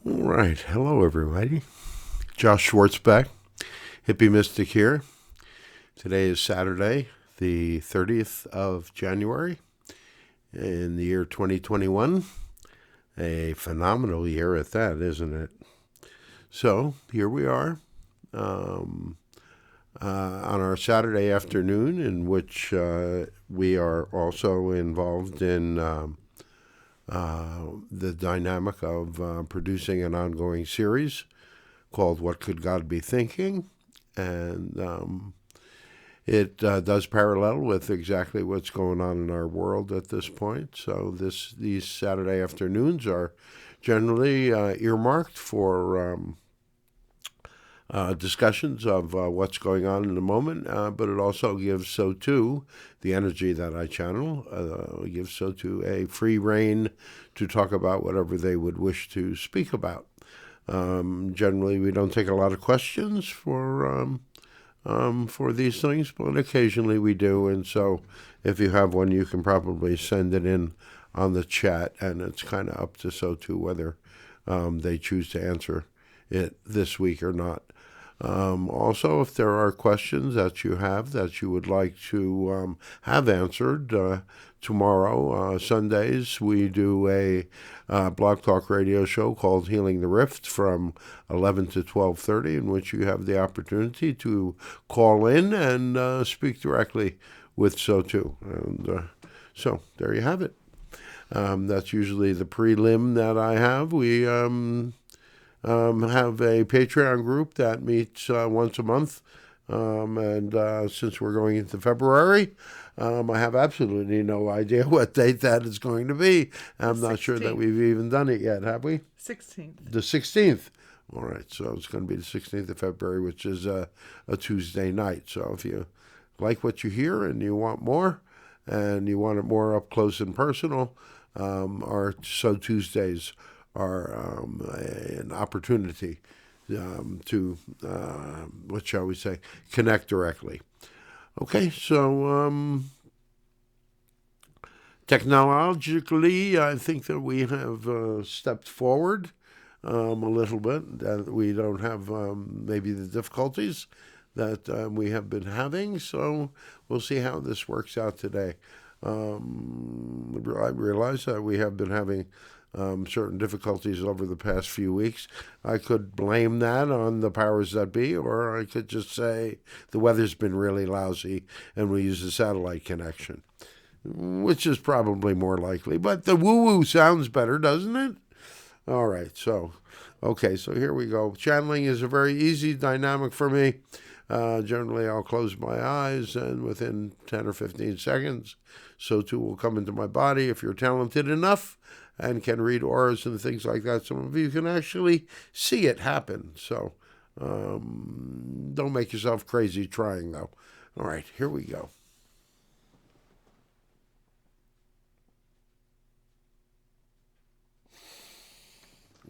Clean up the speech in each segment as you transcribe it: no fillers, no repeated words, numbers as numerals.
All right. Hello, everybody. Josh Schwartzbach, Hippie Mystic here. Today is Saturday, the 30th of January in the year 2021. A phenomenal year at that, isn't it? So here we are on our Saturday afternoon, in which we are also involved in the dynamic of producing an ongoing series called What Could God Be Thinking? And it does parallel with exactly what's going on in our world at this point. So these Saturday afternoons are generally earmarked for discussions of what's going on in the moment, but it also gives SOTU, the energy that I channel, gives SOTU a free rein to talk about whatever they would wish to speak about. Generally, we don't take a lot of questions for these things, but occasionally we do. And so if you have one, you can probably send it in on the chat, and it's kind of up to SOTU whether they choose to answer it this week or not. Also, if there are questions that you have that you would like to have answered, tomorrow, Sundays, we do a blog talk radio show called Healing the Rift from 11 to 12:30, in which you have the opportunity to call in and speak directly with SOTU. And so there you have it. That's usually the prelim that I have. We have a Patreon group that meets once a month. And since we're going into February, I have absolutely no idea what date that is going to be. I'm not sure that we've even done it yet, have we? 16th. The 16th. All right, so it's going to be the 16th of February, which is a Tuesday night. So if you like what you hear and you want more, and you want it more up close and personal, our So Tuesdays are an opportunity to, what shall we say, connect directly. Okay, so technologically, I think that we have stepped forward a little bit, that we don't have maybe the difficulties that we have been having, so we'll see how this works out today. I realize that we have been having certain difficulties over the past few weeks. I could blame that on the powers that be, or I could just say the weather's been really lousy and we use a satellite connection, which is probably more likely. But the woo-woo sounds better, doesn't it? All right, so here we go. Channeling is a very easy dynamic for me. Generally, I'll close my eyes, and within 10 or 15 seconds, SOTU will come into my body. If you're talented enough and can read auras and things like that, some of you can actually see it happen. So don't make yourself crazy trying, though. All right, here we go.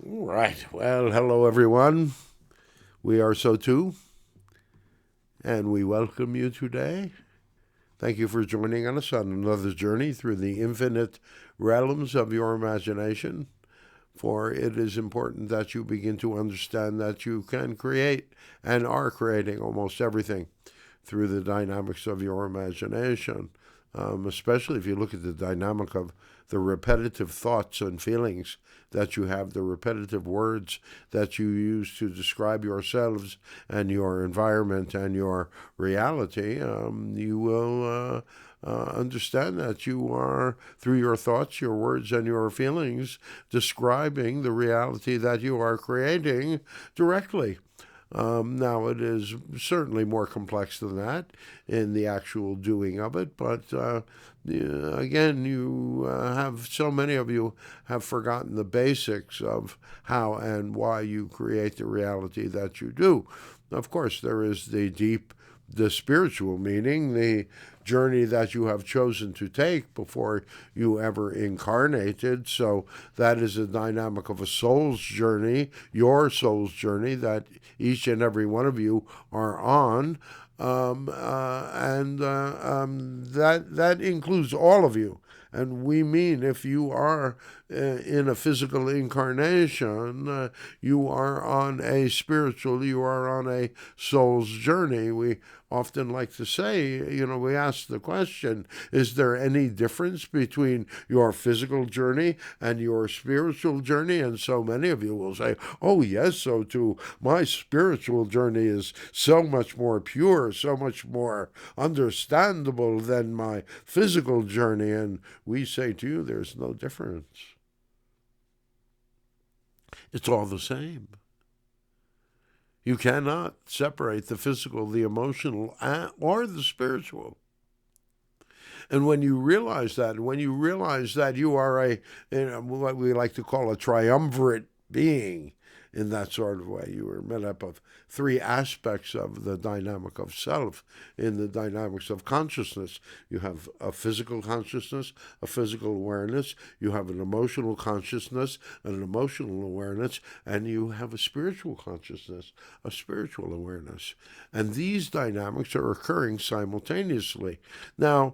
All right, well, hello, everyone. We are SOTU, and we welcome you today. Thank you for joining us on another journey through the infinite realms of your imagination, for it is important that you begin to understand that you can create and are creating almost everything through the dynamics of your imagination, especially if you look at the dynamic of the repetitive thoughts and feelings that you have, the repetitive words that you use to describe yourselves and your environment and your reality. You will understand that you are, through your thoughts, your words, and your feelings, describing the reality that you are creating directly. Now, it is certainly more complex than that in the actual doing of it, but again, you have, so many of you have forgotten the basics of how and why you create the reality that you do. Of course, there is the spiritual meaning, the journey that you have chosen to take before you ever incarnated. So that is a dynamic of a soul's journey, your soul's journey, that each and every one of you are on. That includes all of you. And we mean if you are in a physical incarnation, you are on a spiritual, you are on a soul's journey. We often like to say, we ask the question, is there any difference between your physical journey and your spiritual journey? And so many of you will say, oh yes, so too. My spiritual journey is so much more pure, so much more understandable than my physical journey. And we say to you, there's no difference. It's all the same. You cannot separate the physical, the emotional, or the spiritual. And when you realize that, you are what we like to call a triumvirate being, in that sort of way. You are made up of three aspects of the dynamic of self in the dynamics of consciousness. You have a physical consciousness, a physical awareness. You have an emotional consciousness, an emotional awareness. And you have a spiritual consciousness, a spiritual awareness. And these dynamics are occurring simultaneously. Now,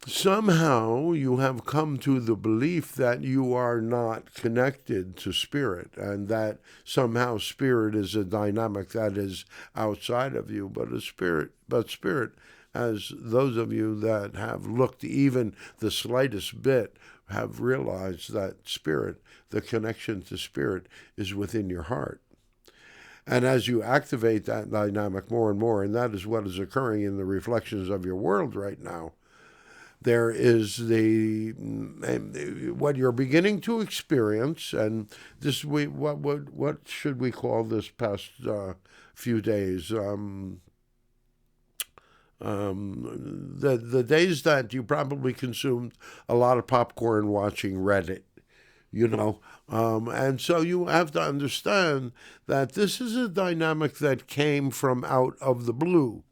somehow you have come to the belief that you are not connected to spirit, and that somehow spirit is a dynamic that is outside of you, but spirit, as those of you that have looked even the slightest bit, have realized that spirit, the connection to spirit, is within your heart. And as you activate that dynamic more and more, and that is what is occurring in the reflections of your world right now, there is what you're beginning to experience, and this what should we call this past few days? The days that you probably consumed a lot of popcorn watching Reddit, and so you have to understand that this is a dynamic that came from out of the blue.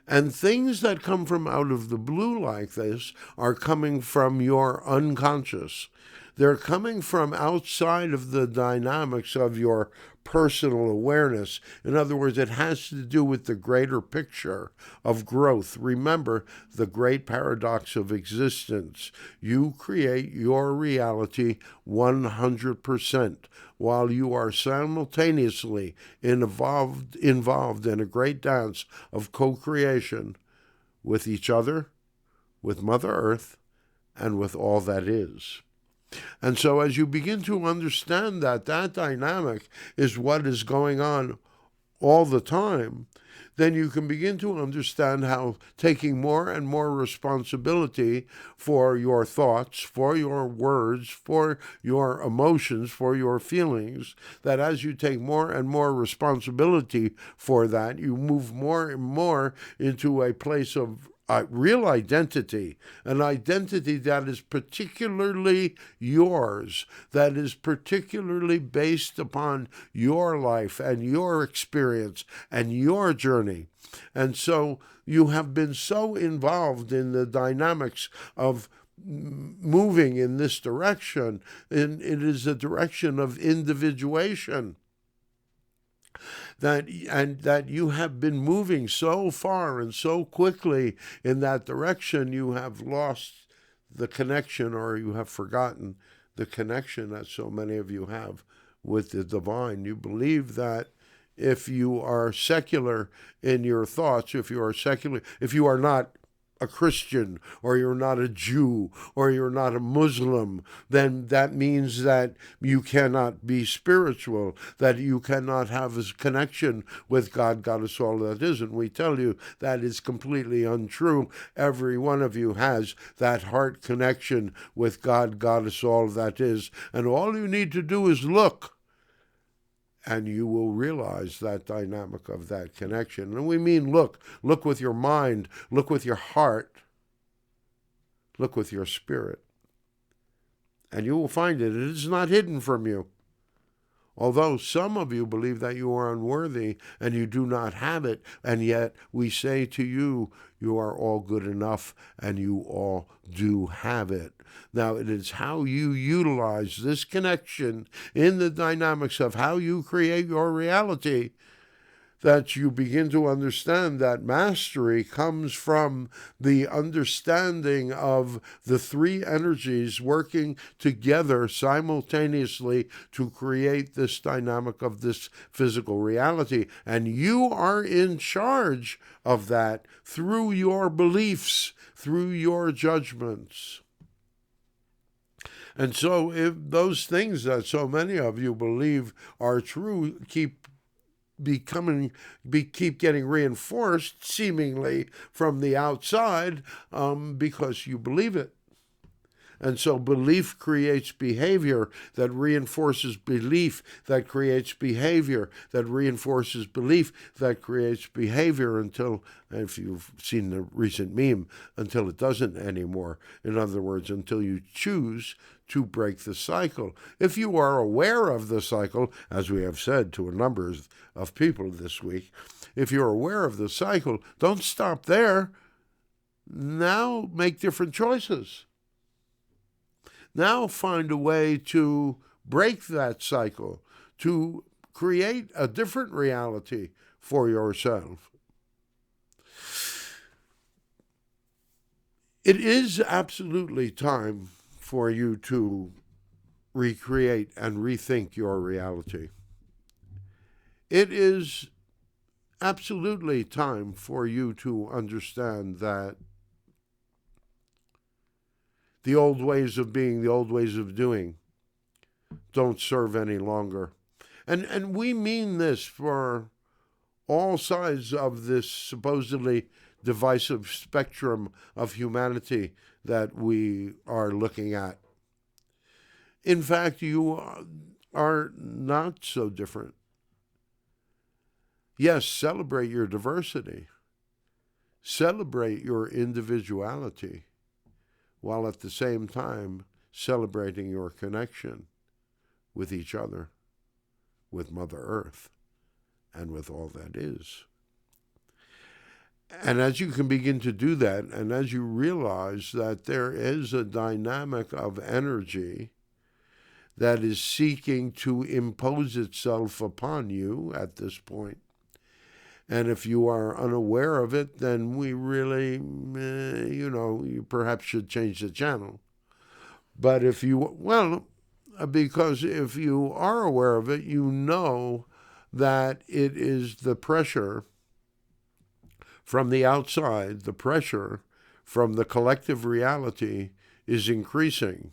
And things that come from out of the blue like this are coming from your unconscious. They're coming from outside of the dynamics of your personal awareness. In other words, it has to do with the greater picture of growth. Remember the great paradox of existence. You create your reality 100%. While you are simultaneously involved in a great dance of co-creation with each other, with Mother Earth, and with all that is. And so as you begin to understand that dynamic is what is going on all the time, then you can begin to understand how taking more and more responsibility for your thoughts, for your words, for your emotions, for your feelings, that as you take more and more responsibility for that, you move more and more into a place of real identity, an identity that is particularly yours, that is particularly based upon your life and your experience and your journey. And so you have been so involved in the dynamics of moving in this direction, and it is a direction of individuation. That you have been moving so far and so quickly in that direction, you have lost the connection, or you have forgotten the connection that so many of you have with the divine. You believe that if you are secular in your thoughts, if you are not a Christian, or you're not a Jew, or you're not a Muslim, then that means that you cannot be spiritual, that you cannot have a connection with God, Goddess, all that is. And we tell you that is completely untrue. Every one of you has that heart connection with God, Goddess, all that is. And all you need to do is look, and you will realize that dynamic of that connection. And we mean look with your mind, look with your heart, look with your spirit. And you will find it. It is not hidden from you. Although some of you believe that you are unworthy and you do not have it, and yet we say to you, you are all good enough and you all do have it. Now, it is how you utilize this connection in the dynamics of how you create your reality that you begin to understand that mastery comes from the understanding of the three energies working together simultaneously to create this dynamic of this physical reality. And you are in charge of that through your beliefs, through your judgments. And so if those things that so many of you believe are true keep getting reinforced seemingly from the outside because you believe it. And so belief creates behavior that reinforces belief, that creates behavior that reinforces belief, that creates behavior until, if you've seen the recent meme, until it doesn't anymore. In other words, until you choose to break the cycle. If you are aware of the cycle, as we have said to a number of people this week, if you're aware of the cycle, don't stop there. Now make different choices. Now find a way to break that cycle, to create a different reality for yourself. It is absolutely time for you to recreate and rethink your reality. It is absolutely time for you to understand that the old ways of being, the old ways of doing, don't serve any longer. And we mean this for all sides of this supposedly divisive spectrum of humanity that we are looking at. In fact, you are not so different. Yes, celebrate your diversity. Celebrate your individuality, while at the same time celebrating your connection with each other, with Mother Earth, and with all that is. And as you can begin to do that, and as you realize that there is a dynamic of energy that is seeking to impose itself upon you at this point, and if you are unaware of it, then we really, you perhaps should change the channel. But if you, because if you are aware of it, you know that it is the pressure from the outside, the pressure from the collective reality is increasing.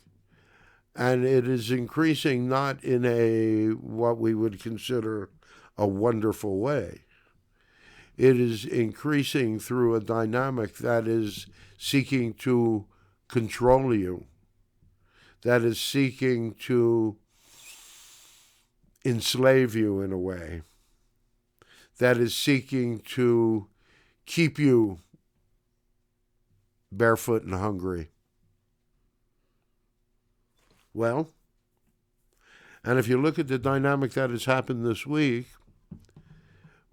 And it is increasing not in what we would consider a wonderful way. It is increasing through a dynamic that is seeking to control you, that is seeking to enslave you in a way, that is seeking to keep you barefoot and hungry. Well, and if you look at the dynamic that has happened this week,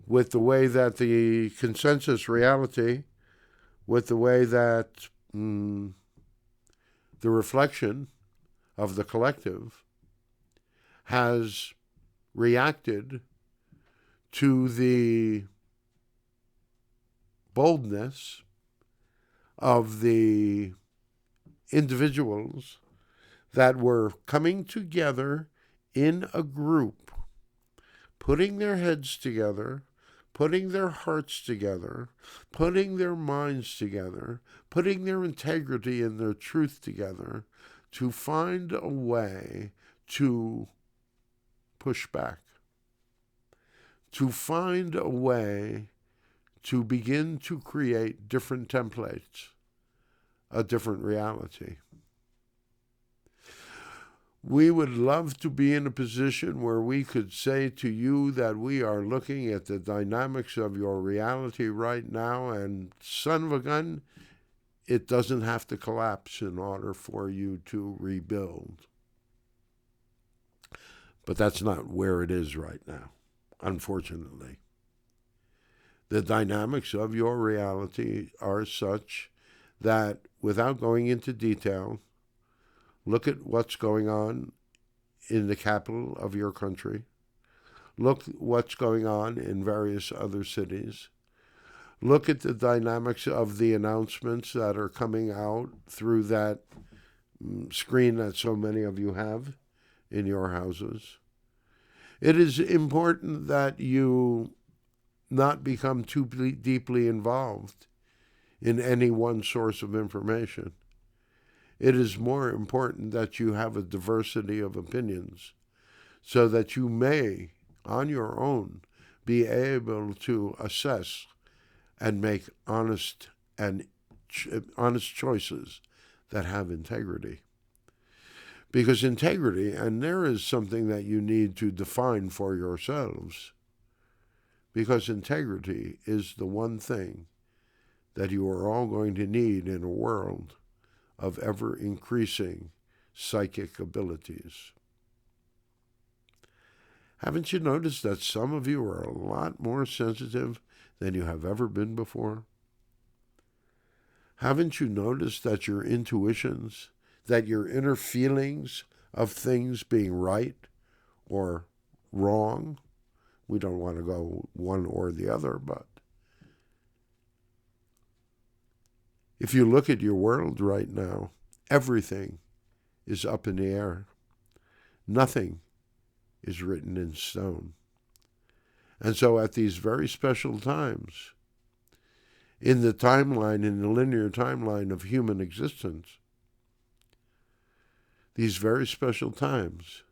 with the way that the consensus reality, with the way that the reflection of the collective has reacted to the boldness of the individuals that were coming together in a group, putting their heads together, putting their hearts together, putting their minds together, putting their integrity and their truth together to find a way to push back, to find a way to begin to create different templates, a different reality. We would love to be in a position where we could say to you that we are looking at the dynamics of your reality right now, and son of a gun, it doesn't have to collapse in order for you to rebuild. But that's not where it is right now, unfortunately. The dynamics of your reality are such that, without going into detail, look at what's going on in the capital of your country. Look what's going on in various other cities. Look at the dynamics of the announcements that are coming out through that screen that so many of you have in your houses. It is important that you not become too deeply involved in any one source of information. It is more important that you have a diversity of opinions so that you may, on your own, be able to assess and make honest choices that have integrity. Because integrity, and there is something that you need to define for yourselves, because integrity is the one thing that you are all going to need in a world of ever-increasing psychic abilities. Haven't you noticed that some of you are a lot more sensitive than you have ever been before? Haven't you noticed that your intuitions, that your inner feelings of things being right or wrong, we don't want to go one or the other, but if you look at your world right now, everything is up in the air. Nothing is written in stone. And so at these very special times, in the timeline, in the linear timeline of human existence, these very special times,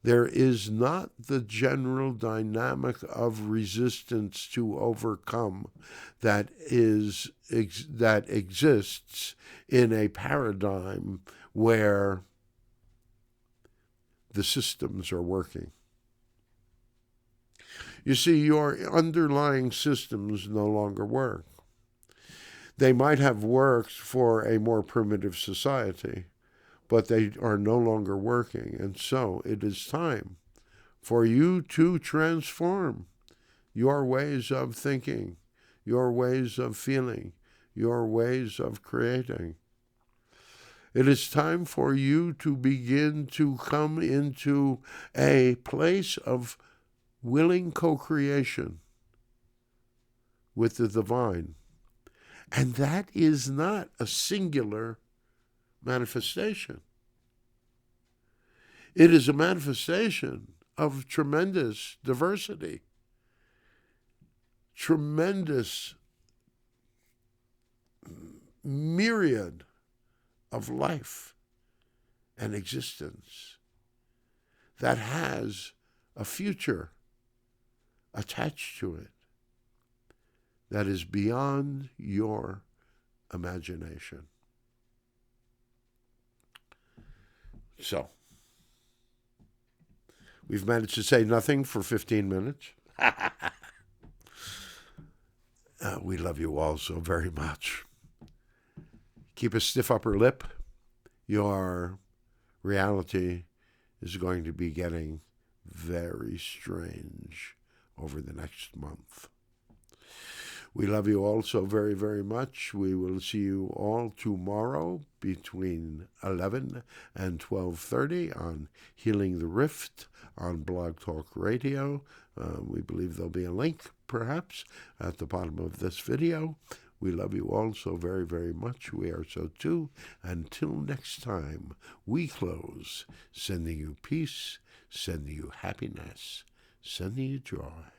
there is not the general dynamic of resistance to overcome that exists in a paradigm where the systems are working. You see, your underlying systems no longer work. They might have worked for a more primitive society, but they are no longer working. And so it is time for you to transform your ways of thinking, your ways of feeling, your ways of creating. It is time for you to begin to come into a place of willing co-creation with the divine. And that is not a singular manifestation. It is a manifestation of tremendous diversity, tremendous myriad of life and existence that has a future attached to it that is beyond your imagination. So, we've managed to say nothing for 15 minutes. We love you all so very much. Keep a stiff upper lip. Your reality is going to be getting very strange over the next month. We love you all so very, very much. We will see you all tomorrow between 11 and 12:30 on Healing the Rift on Blog Talk Radio. We believe there'll be a link, perhaps, at the bottom of this video. We love you all so very, very much. We are SOTU. Until next time, we close, sending you peace, sending you happiness, sending you joy.